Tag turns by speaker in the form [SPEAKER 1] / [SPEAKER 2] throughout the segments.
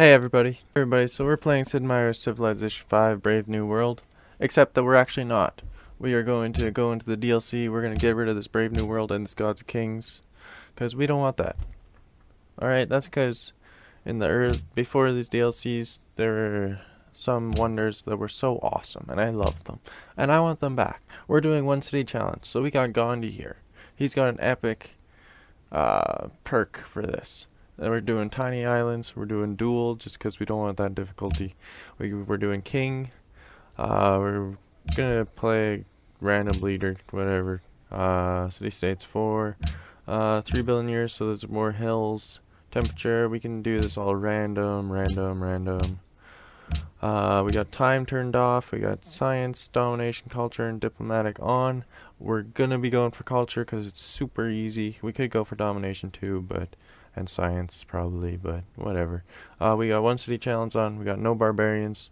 [SPEAKER 1] Hey everybody, so we're playing Sid Meier's Civilization 5 Brave New World, except that we're actually not. We are going to go into the DLC, we're going to get rid of this Brave New World and this Gods of Kings, because we don't want that. Alright, that's because in the before these DLCs, there were some wonders that were so awesome, and I loved them, and I want them back. We're doing one city challenge, so we got Ghandi here. He's got an epic perk for this. Then we're doing tiny islands. We're doing duel just because we don't want that difficulty. We're doing king. We're gonna play random leader, whatever. City states 4. 3 billion years, so there's more hills. Temperature. We can do this all random. We got time turned off. We got science, domination, culture, and diplomatic on. We're gonna be going for culture because it's super easy. We could go for domination too, and science probably, but whatever. We got one city challenge on. We got no barbarians.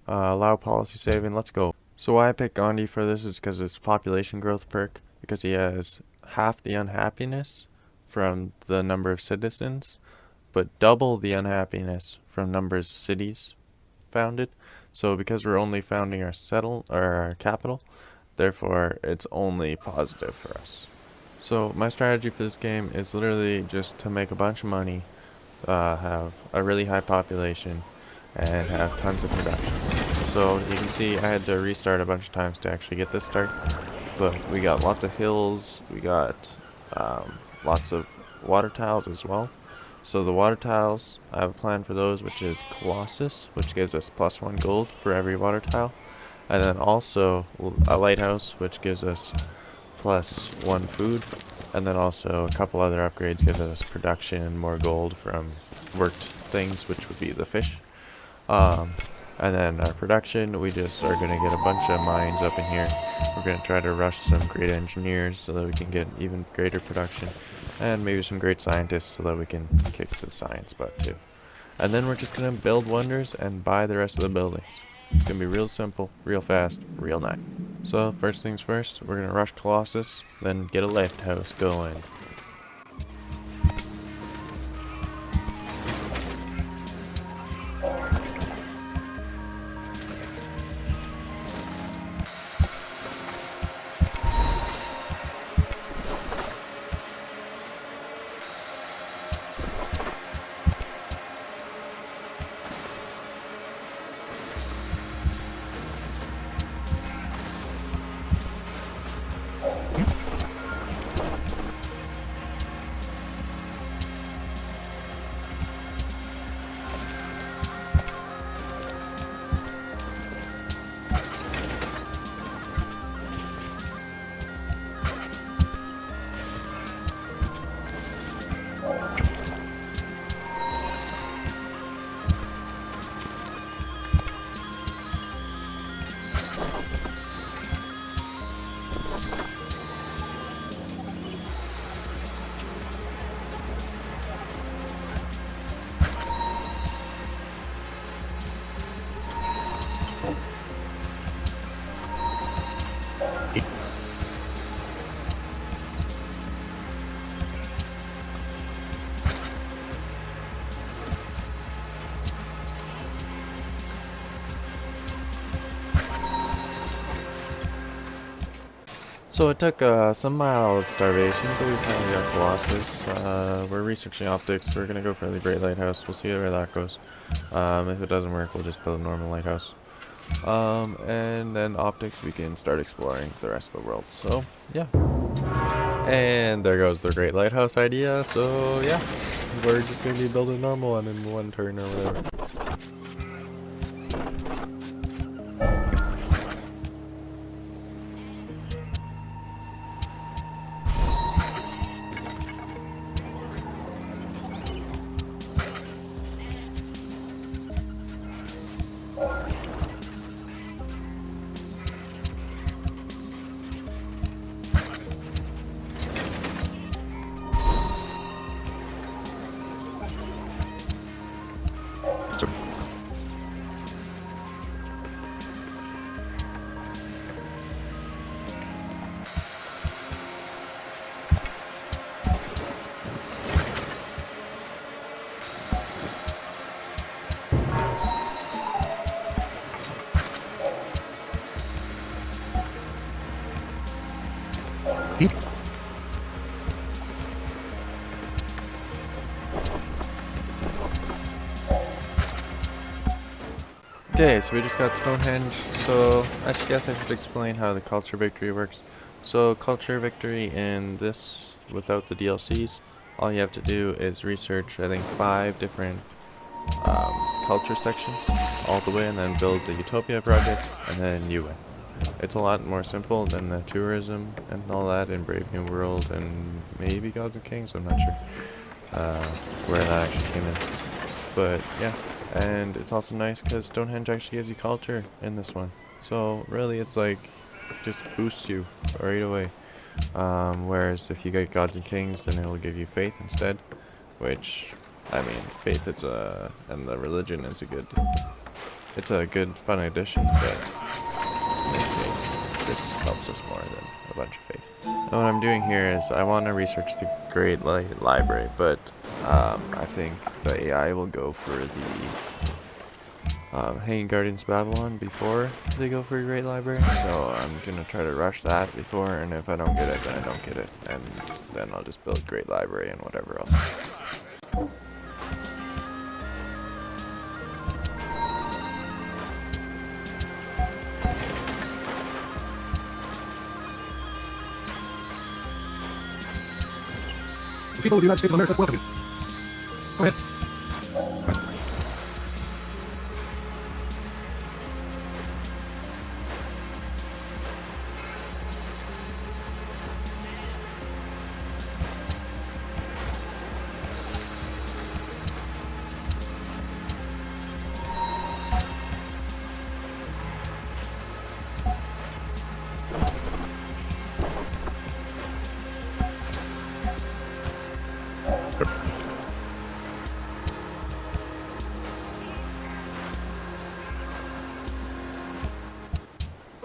[SPEAKER 1] Allow policy saving. Let's go. So why I picked Gandhi for this is because it's population growth perk, because he has half the unhappiness from the number of citizens, but double the unhappiness from numbers of cities founded. So because we're only founding our capital, therefore it's only positive for us. So my strategy for this game is literally just to make a bunch of money, have a really high population, and have tons of production. So you can see I had to restart a bunch of times to actually get this start, but we got lots of hills, we got lots of water tiles as well. So the water tiles, I have a plan for those, which is Colossus, which gives us +1 gold for every water tile, and then also a lighthouse, which gives us +1 food, and then also a couple other upgrades gives us production, more gold from worked things, which would be the fish. And then our production, we just are going to get a bunch of mines up in here. We're going to try to rush some great engineers so that we can get even greater production, and maybe some great scientists so that we can kick the science butt too. And then we're just going to build wonders and buy the rest of the buildings. It's going to be real simple, real fast, real nice. So first things first, we're going to rush Colossus, then get a lighthouse going. So it took some mild starvation, but we finally got Colossus. We're researching optics. We're going to go for the Great Lighthouse. We'll see where that goes. If it doesn't work, we'll just build a normal lighthouse. And then optics, we can start exploring the rest of the world. So, yeah. And there goes the Great Lighthouse idea. So, yeah. We're just going to be building a normal one in one turn or whatever. Okay, so we just got Stonehenge, so I guess I should explain how the culture victory works. So culture victory in this, without the DLCs, all you have to do is research, I think, 5 different culture sections all the way, and then build the Utopia project, and then you win. It's a lot more simple than the tourism and all that in Brave New World and maybe Gods and Kings, I'm not sure where that actually came in. But yeah, and it's also nice because Stonehenge actually gives you culture in this one. So really it's like, just boosts you right away. Whereas if you get Gods and Kings, then it'll give you faith instead, which, I mean, faith is and the religion is it's a good fun addition, but in this case, this helps us more than a bunch of faith. And what I'm doing here is I want to research the Great Library, but I think the AI will go for the Hanging Gardens Babylon before they go for a Great Library, so I'm gonna try to rush that before, and if I don't get it, then I don't get it, and then I'll just build Great Library and whatever else.
[SPEAKER 2] People of the United States of America, welcome you. Go ahead.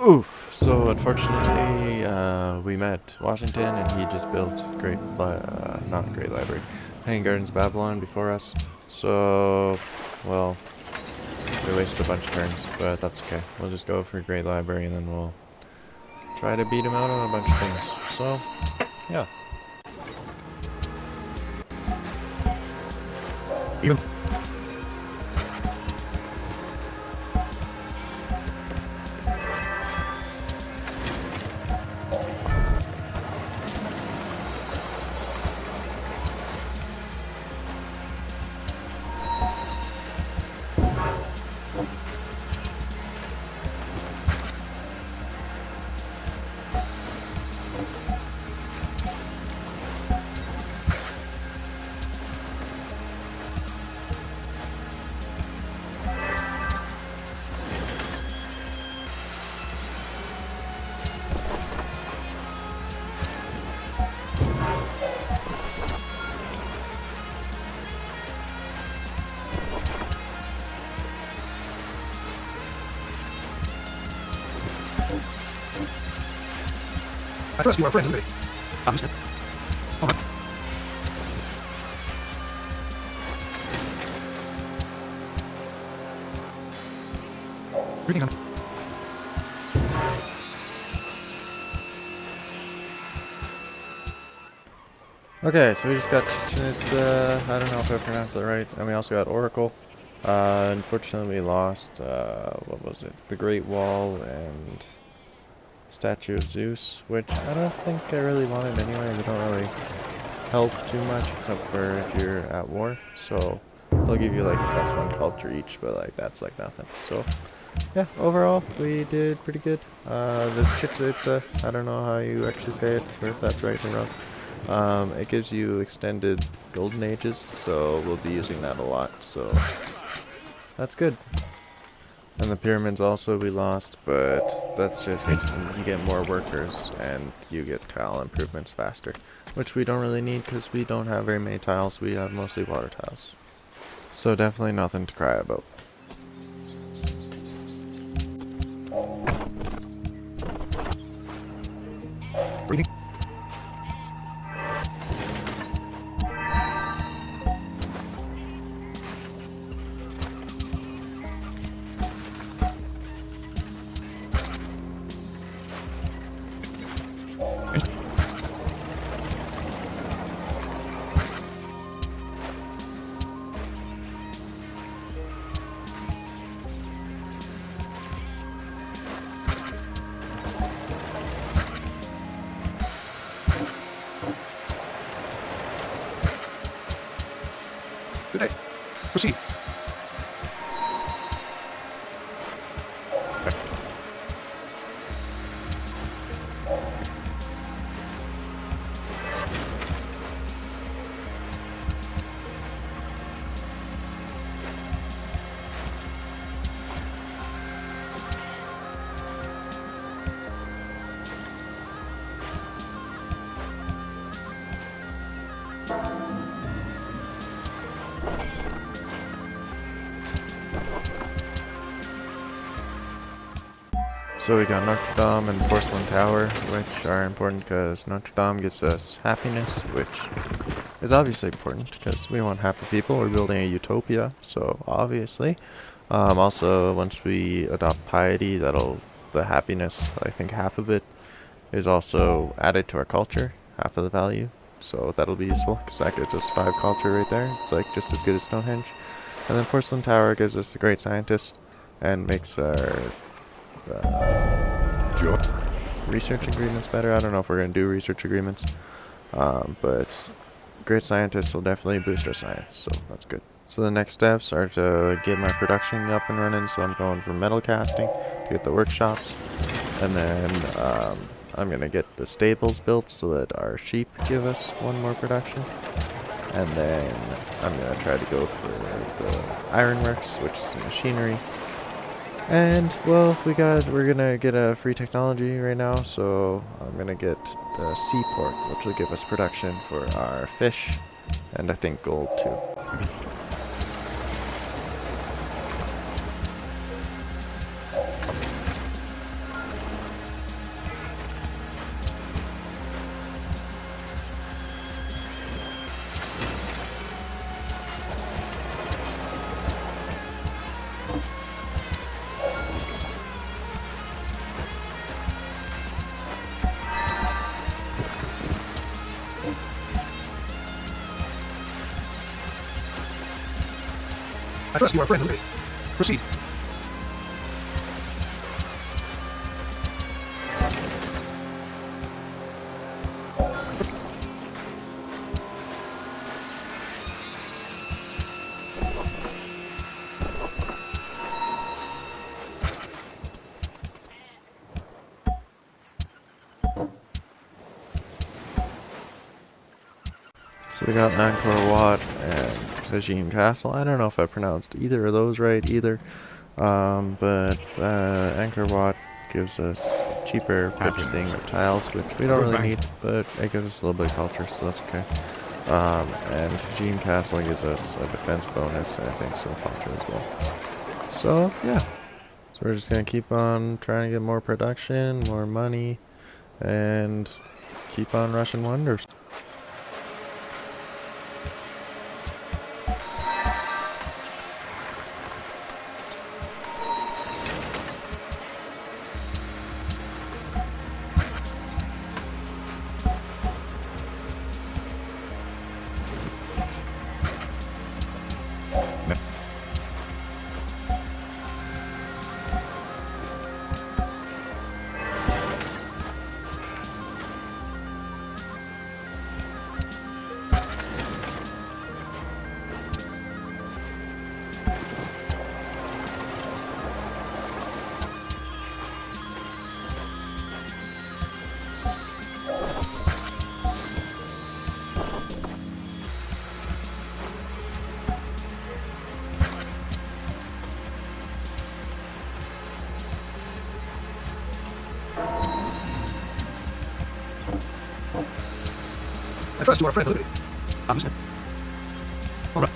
[SPEAKER 1] Oof. So unfortunately, we met Washington, and he just built not Great Library, Hanging Gardens Babylon before us. So, well, we wasted a bunch of turns, but that's okay. We'll just go for Great Library, and then we'll try to beat him out on a bunch of things. So, yeah.
[SPEAKER 2] Even. I trust you are a friend and ready. Understand? All right. Greeting on.
[SPEAKER 1] Okay, so we just got Chichen Itza. I don't know if I pronounced it right. And we also got Oracle. Unfortunately, we lost, what was it? The Great Wall and Statue of Zeus, which I don't think I really wanted anyway. They don't really help too much, except for if you're at war. So they'll give you like +1 culture each, but like that's like nothing. So yeah, overall we did pretty good. This Chichen Itza, I don't know how you actually say it, or if that's right or wrong. It gives you extended golden ages, so we'll be using that a lot. So that's good. And the pyramids also we lost, but that's just, you get more workers and you get tile improvements faster, which we don't really need because we don't have very many tiles. We have mostly water tiles. So definitely nothing to cry about.
[SPEAKER 2] Breathing. Good day. Proceed.
[SPEAKER 1] So we got Notre Dame and Porcelain Tower, which are important because Notre Dame gives us happiness, which is obviously important because we want happy people. We're building a utopia, so obviously. Also, once we adopt piety, the happiness, I think half of it is also added to our culture, half of the value. So that'll be useful because that gives us 5 culture right there. It's like just as good as Stonehenge. And then Porcelain Tower gives us a great scientist and makes our
[SPEAKER 2] Sure.
[SPEAKER 1] research agreements better. I don't know if we're going to do research agreements, but great scientists will definitely boost our science, so that's good. So the next steps are to get my production up and running, so I'm going for metal casting to get the workshops, and then I'm going to get the stables built so that our sheep give us 1 more production, and then I'm going to try to go for the ironworks, which is the machinery. And, well, we're gonna get a free technology right now, so I'm gonna get the seaport, which will give us production for our fish, and I think gold too.
[SPEAKER 2] I trust you are friendly. Proceed.
[SPEAKER 1] So we got Angkor Wat and Kajin Castle. I don't know if I pronounced either of those right either, but Angkor Wat gives us cheaper purchasing of tiles, which we don't really need, but it gives us a little bit of culture, so that's okay. And Kajin Castle gives us a defense bonus, and I think some culture as well. So, yeah. So we're just gonna keep on trying to get more production, more money, and keep on rushing wonders.
[SPEAKER 2] I trust you are friendly. Understand. All right.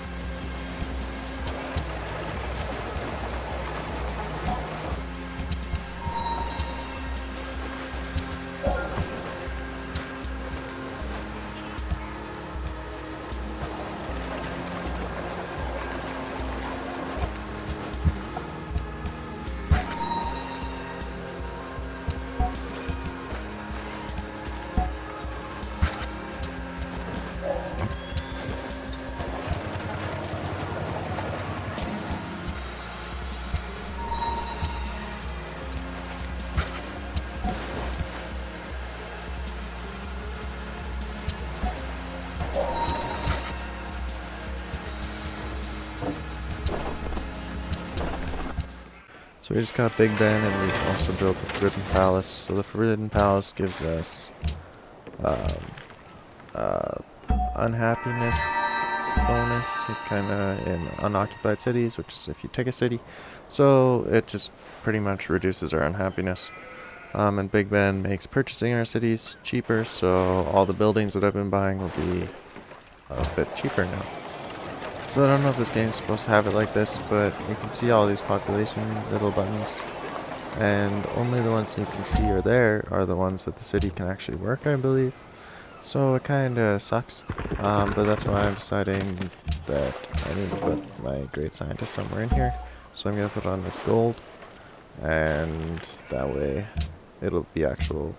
[SPEAKER 1] So we just got Big Ben, and we also built the Forbidden Palace. So the Forbidden Palace gives us um, uh, unhappiness bonus, kind of in unoccupied cities, which is if you take a city. So it just pretty much reduces our unhappiness. And Big Ben makes purchasing our cities cheaper, so all the buildings that I've been buying will be a bit cheaper now. So I don't know if this game's supposed to have it like this, but you can see all these population little buttons, and only the ones you can see are there are the ones that the city can actually work, I believe. So it kinda sucks, but that's why I'm deciding that I need to put my great scientist somewhere in here. So I'm gonna put on this gold, and that way it'll be actual,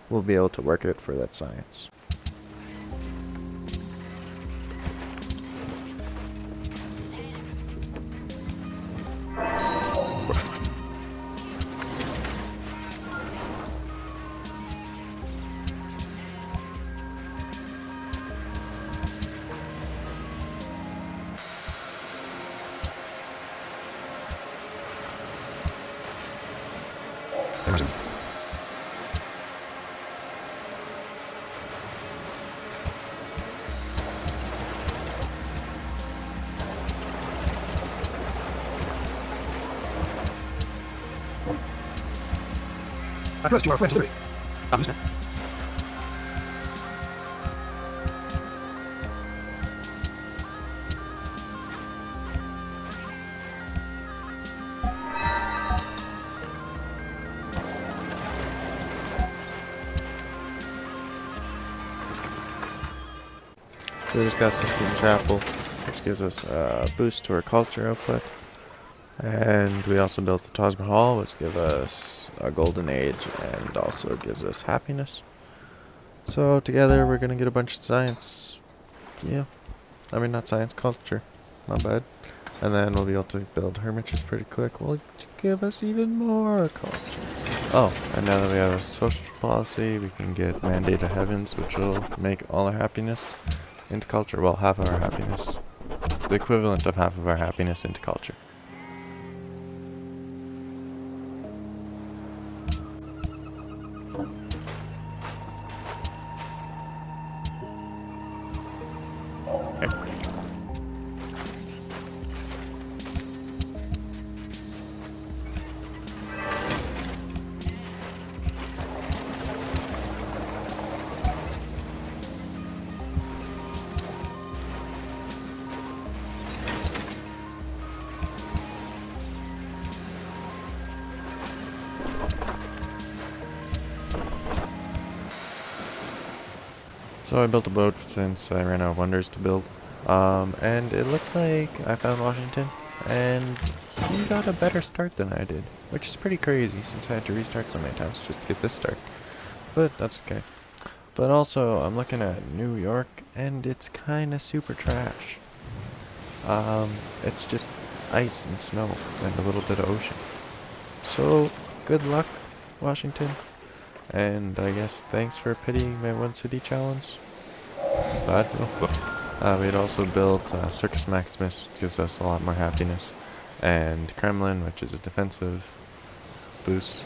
[SPEAKER 1] we'll be able to work it for that science.
[SPEAKER 2] Emerson. I trust you are a friend to Liberty. Understand?
[SPEAKER 1] So we just got Sistine Chapel, which gives us a boost to our culture output. And we also built the Taj Mahal, which gives us a golden age and also gives us happiness. So together we're gonna get a bunch of science. Yeah. I mean, not science, culture. Not bad. And then we'll be able to build hermitages pretty quick. Will give us even more culture. Oh, and now that we have a social policy, we can get Mandate of Heavens, which will make all our happiness into culture. Well, half of our happiness. The equivalent of half of our happiness into culture. So I built a boat since I ran out of wonders to build. And it looks like I found Washington, and he got a better start than I did, which is pretty crazy since I had to restart so many times just to get this start. But that's okay. But also, I'm looking at New York, and it's kinda super trash. It's just ice and snow and a little bit of ocean. So, good luck, Washington. And I guess thanks for pitying my one city challenge. But we'd also built Circus Maximus, gives us a lot more happiness, and Kremlin, which is a defensive boost,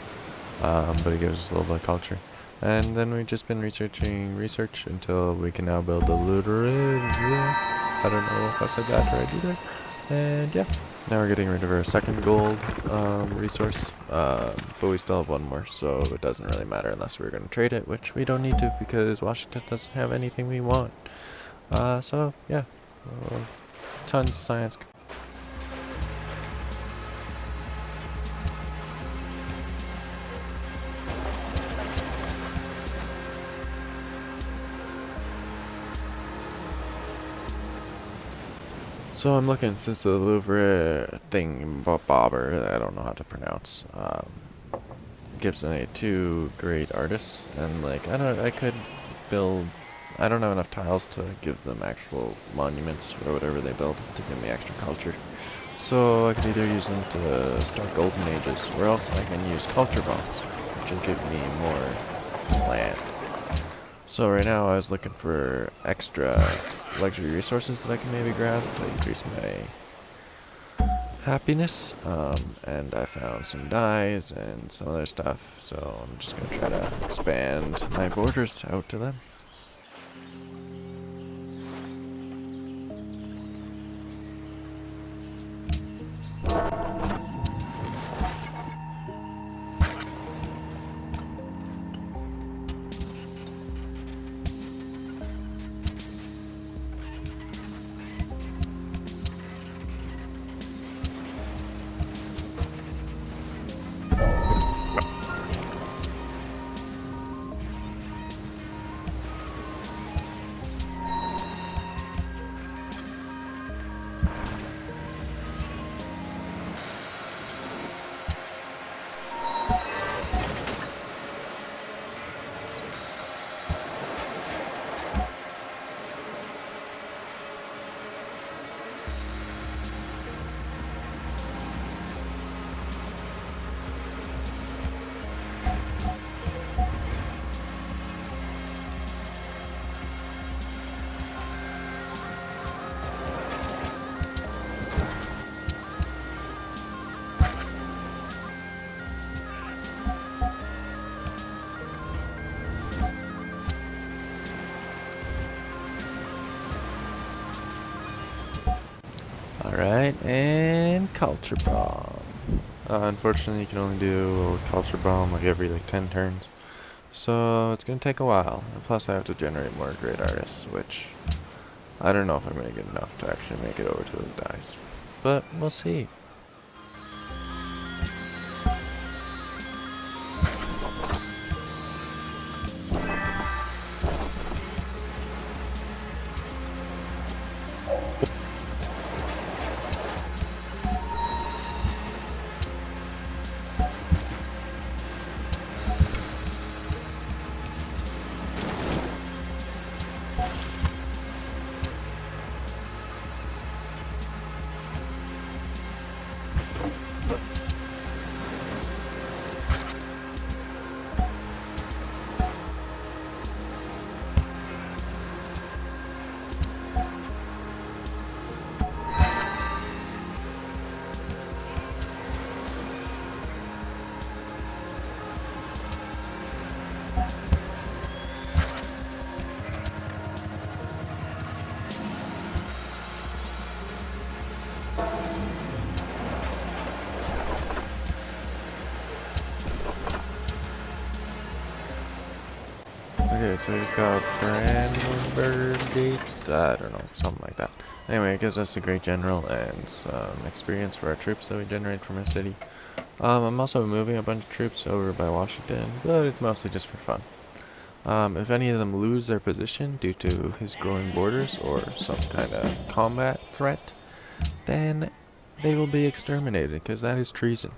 [SPEAKER 1] but it gives us a little bit of culture. And then we've just been research until we can now build the Lutheran. I don't know if I said that right either. And yeah, now we're getting rid of our second gold resource, but we still have one more, so it doesn't really matter unless we're going to trade it, which we don't need to because Washington doesn't have anything we want. So yeah, tons of science. So I'm looking since the Louvre thing, Bobber, I don't know how to pronounce, gives me two great artists, and like I could build. I don't have enough tiles to give them actual monuments or whatever they build to give me extra culture. So I could either use them to start golden ages, or else I can use culture bombs, which will give me more land. So right now I was looking for extra luxury resources that I can maybe grab to increase my happiness, and I found some dyes and some other stuff, so I'm just gonna try to expand my borders out to them. Alright, and Culture Bomb. Unfortunately, you can only do Culture Bomb like every 10 turns. So it's gonna take a while. And plus, I have to generate more great artists, which I don't know if I'm gonna get enough to actually make it over to those dice. But we'll see. Okay, so we just got Brandenburg Gate. I don't know, something like that. Anyway, it gives us a great general and some experience for our troops that we generate from our city. I'm also moving a bunch of troops over by Washington, but it's mostly just for fun. If any of them lose their position due to his growing borders or some kind of combat threat, then they will be exterminated, because that is treason.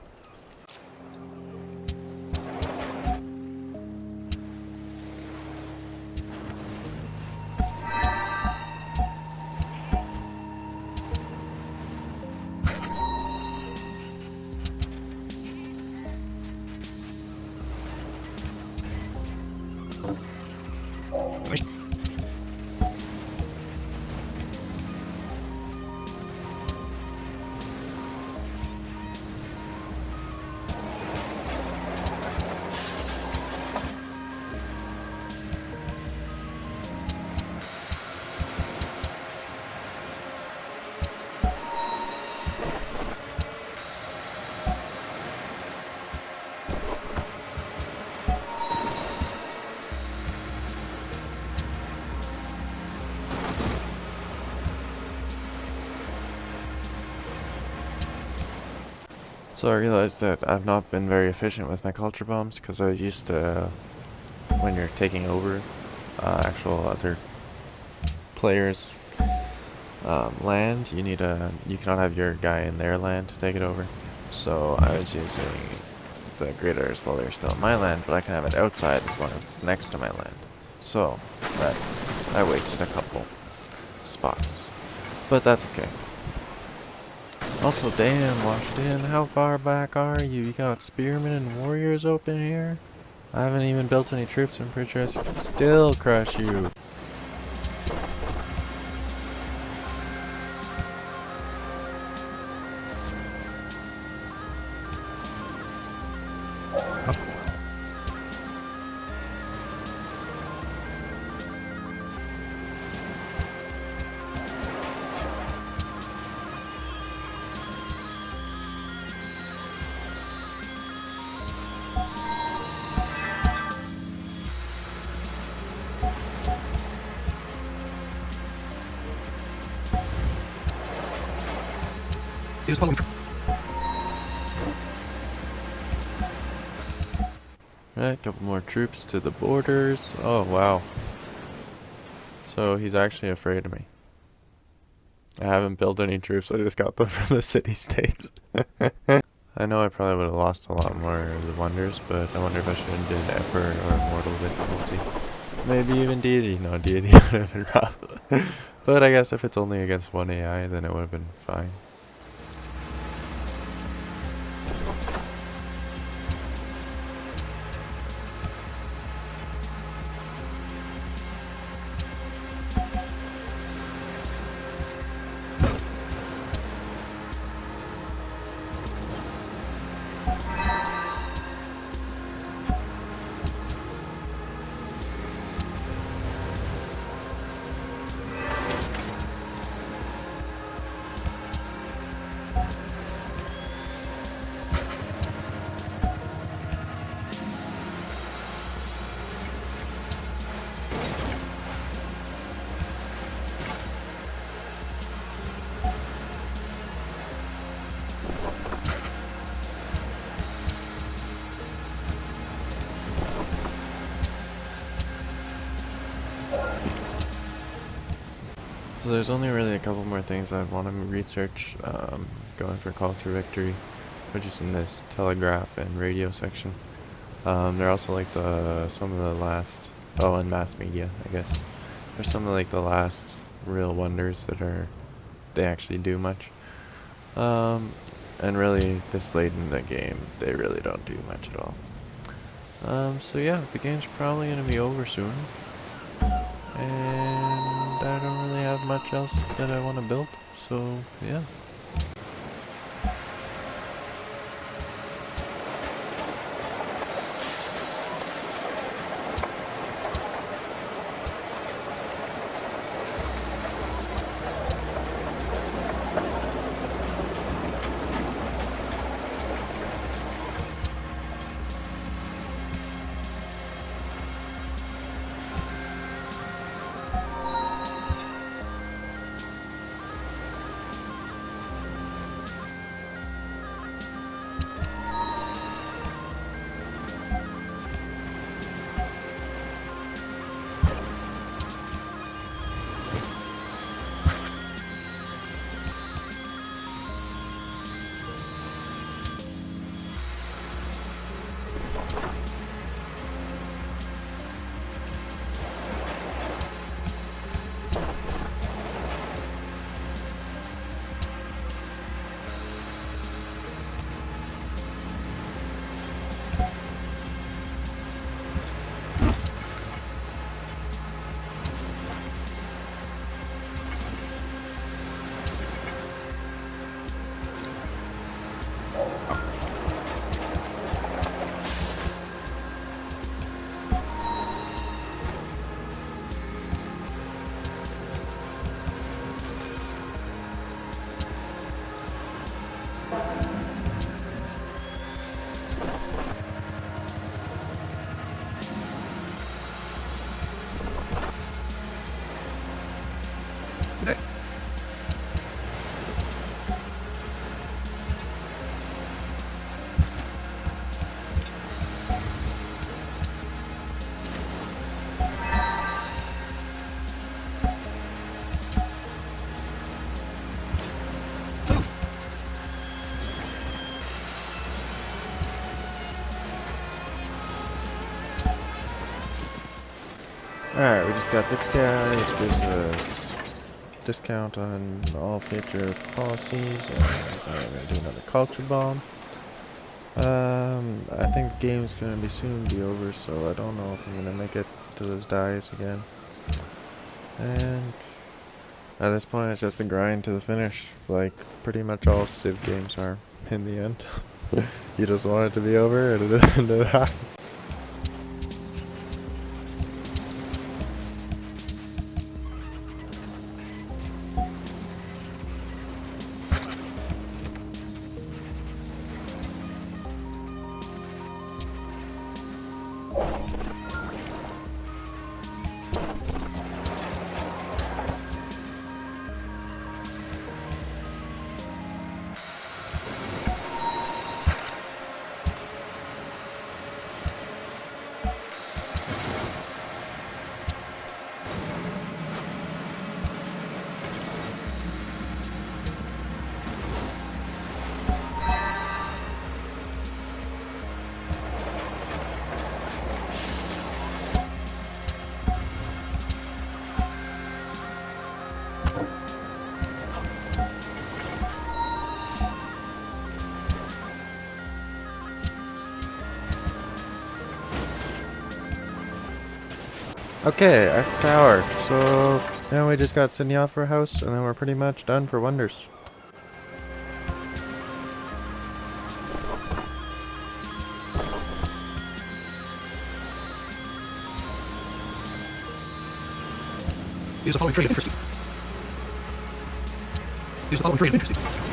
[SPEAKER 1] So I realized that I've not been very efficient with my culture bombs, because I used to, when you're taking over actual other players' land, you cannot have your guy in their land to take it over. So I was using the graders while they were still in my land, but I can have it outside as long as it's next to my land. So I wasted a couple spots, but that's okay. Also, damn, Washington, how far back are you? You got spearmen and warriors open here? I haven't even built any troops, I'm pretty sure I can still crush you.
[SPEAKER 2] is following.
[SPEAKER 1] Right, a couple more troops to the borders. Oh, wow. So he's actually afraid of me. I haven't built any troops, I just got them from the city-states. I know I probably would have lost a lot more of the wonders, but I wonder if I should have did Emperor or Mortal difficulty. Maybe even Deity. No, Deity would have been rough. But I guess if it's only against one AI, then it would have been fine. So there's only really a couple more things I want to research going for culture victory, which is in this telegraph and radio section. They're also like some of the last, oh, and mass media, I guess. There's some of like the last real wonders that they actually do much. And really this late in the game, they really don't do much at all. So yeah, the game's probably gonna be over soon. And I don't really have much else that I want to build, so yeah.
[SPEAKER 2] Today.
[SPEAKER 1] Alright, we just got this guy, which gives us discount on all future policies, and I'm gonna do another culture bomb. I think the game's gonna be soon be over, so I don't know if I'm gonna make it to those dies again. And at this point, it's just a grind to the finish, like pretty much all Civ games are in the end. You just want it to be over, and it ended up. Okay, Eiffel Tower. So now we just got Sydney Opera House, and then we're pretty much done for wonders.
[SPEAKER 2] Is the following trade of interest? Is the following trade of interest?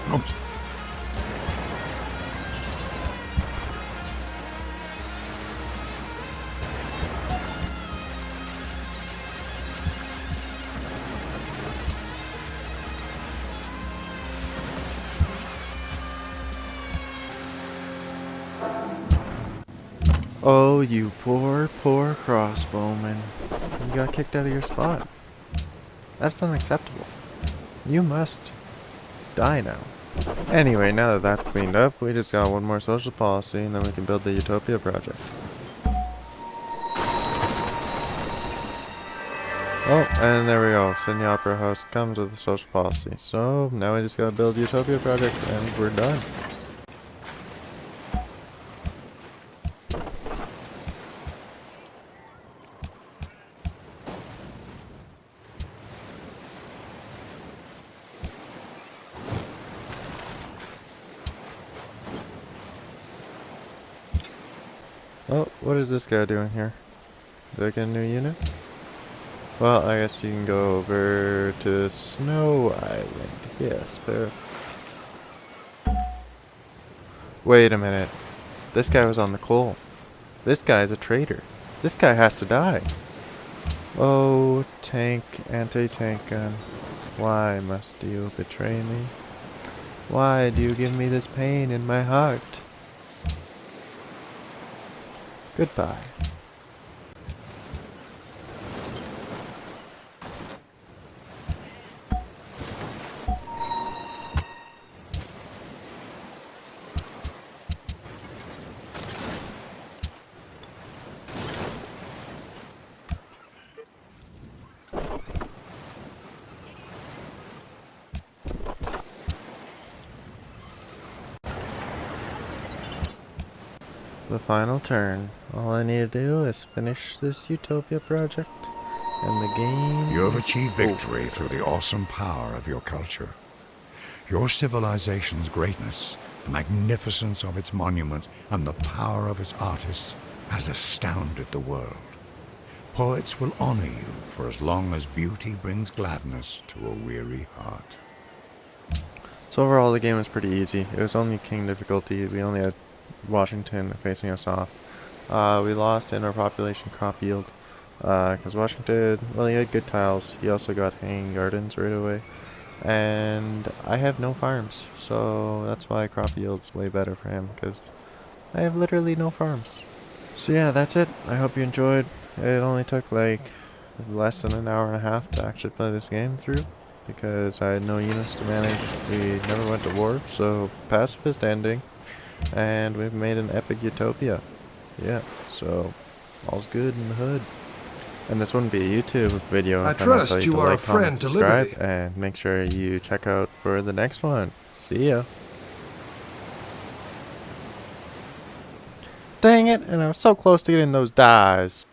[SPEAKER 2] Oops.
[SPEAKER 1] Oh, you poor, poor crossbowman. You got kicked out of your spot. That's unacceptable. You must die now. Anyway, now that that's cleaned up, we just got one more social policy, and then we can build the Utopia project. Oh, and there we go. Sydney Opera House comes with a social policy. So, now we just gotta build the Utopia project, and we're done. Oh, what is this guy doing here? Did I get a new unit? Well, I guess you can go over to Snow Island. Yes, but... Wait a minute. This guy was on the coal. This guy's a traitor. This guy has to die. Oh, tank, anti-tank gun. Why must you betray me? Why do you give me this pain in my heart? Goodbye. The final turn. All I need to do is finish this Utopia project, and the game
[SPEAKER 3] You have
[SPEAKER 1] is
[SPEAKER 3] achieved
[SPEAKER 1] over.
[SPEAKER 3] victory through the awesome power of your culture. Your civilization's greatness, the magnificence of its monuments, and the power of its artists has astounded the world. Poets will honor you for as long as beauty brings gladness to a weary heart.
[SPEAKER 1] So overall, the game was pretty easy. It was only king difficulty. We only had Washington facing us off. We lost in our population crop yield because Washington, well, he had good tiles. He also got hanging gardens right away. And I have no farms, so that's why crop yield's way better for him, because I have literally no farms. So yeah, that's it. I hope you enjoyed. It only took like less than an hour and a half to actually play this game through, because I had no units to manage. We never went to war, so pacifist ending, and we've made an epic utopia. Yeah, so all's good in the hood. And this wouldn't be a YouTube video
[SPEAKER 2] I
[SPEAKER 1] if I don't
[SPEAKER 2] trust
[SPEAKER 1] tell you
[SPEAKER 2] you
[SPEAKER 1] to
[SPEAKER 2] are a
[SPEAKER 1] like, comment,
[SPEAKER 2] friend to
[SPEAKER 1] subscribe,
[SPEAKER 2] liberty.
[SPEAKER 1] and make sure you check out for the next one. See ya. Dang it, and I was so close to getting those dies.